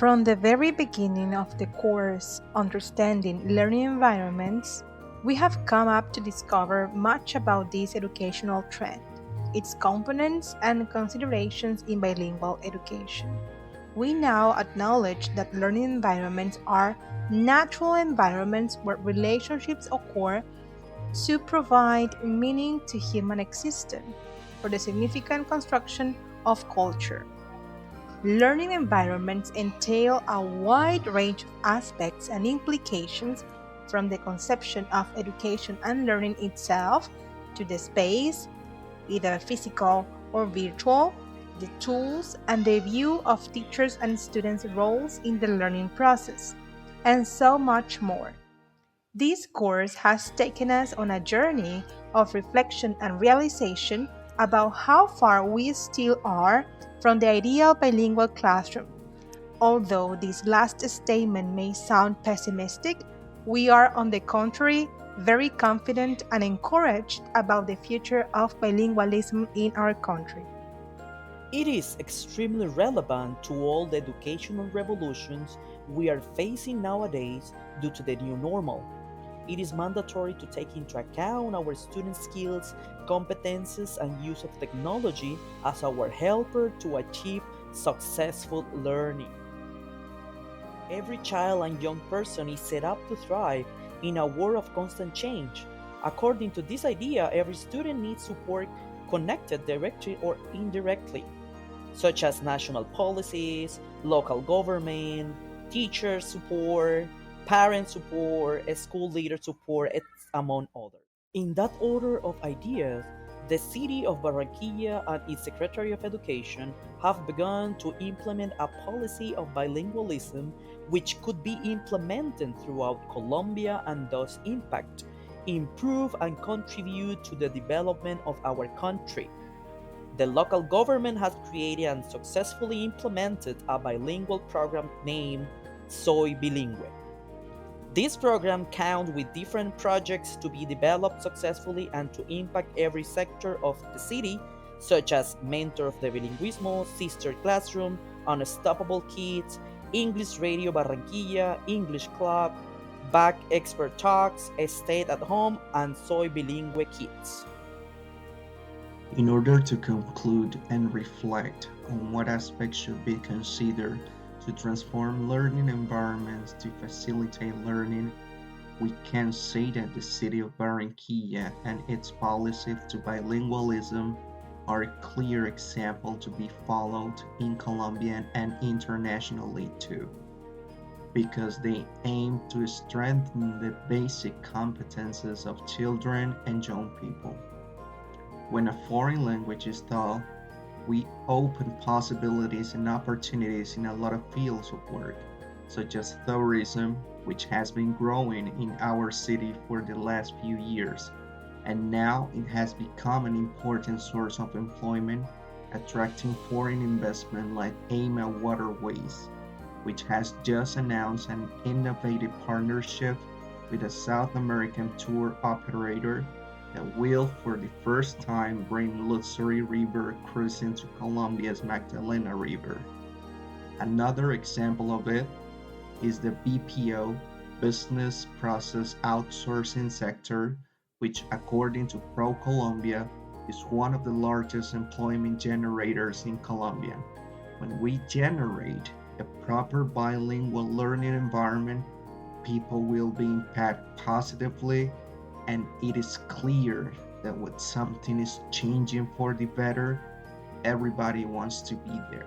From the very beginning of the course Understanding Learning Environments, we have come up to discover much about this educational trend, its components and considerations in bilingual education. We now acknowledge that learning environments are natural environments where relationships occur to provide meaning to human existence for the significant construction of culture. Learning environments entail a wide range of aspects and implications from the conception of education and learning itself to the space, either physical or virtual, the tools, and the view of teachers' and students' roles in the learning process, and so much more. This course has taken us on a journey of reflection and realization about how far we still are from the ideal bilingual classroom. Although this last statement may sound pessimistic, we are, on the contrary, very confident and encouraged about the future of bilingualism in our country. It is extremely relevant to all the educational revolutions we are facing nowadays due to the new normal. It is mandatory to take into account our student skills, competences, and use of technology as our helper to achieve successful learning. Every child and young person is set up to thrive in a world of constant change. According to this idea, every student needs support connected directly or indirectly, such as national policies, local government, teacher support, parent support, school leader support, among others. In that order of ideas, the city of Barranquilla and its Secretary of Education have begun to implement a policy of bilingualism which could be implemented throughout Colombia and thus impact, improve, and contribute to the development of our country. The local government has created and successfully implemented a bilingual program named Soy Bilingüe. This program counts with different projects to be developed successfully and to impact every sector of the city, such as Mentor of the Bilingüismo, Sister Classroom, Unstoppable Kids, English Radio Barranquilla, English Club, Back Expert Talks, Stay at Home, and Soy Bilingüe Kids. In order to conclude and reflect on what aspects should be considered to transform learning environments to facilitate learning, we can say that the city of Barranquilla and its policy to bilingualism are a clear example to be followed in Colombia and internationally too, because they aim to strengthen the basic competences of children and young people. When a foreign language is taught, we open possibilities and opportunities in a lot of fields of work, such as tourism, which has been growing in our city for the last few years, and now it has become an important source of employment, attracting foreign investment like AIMA Waterways, which has just announced an innovative partnership with a South American tour operator that will for the first time bring luxury river cruising to Colombia's Magdalena River. Another example of it is the BPO, Business Process Outsourcing sector, which according to ProColombia is one of the largest employment generators in Colombia. When we generate a proper bilingual learning environment, people will be impacted positively, and it is clear that when something is changing for the better, everybody wants to be there.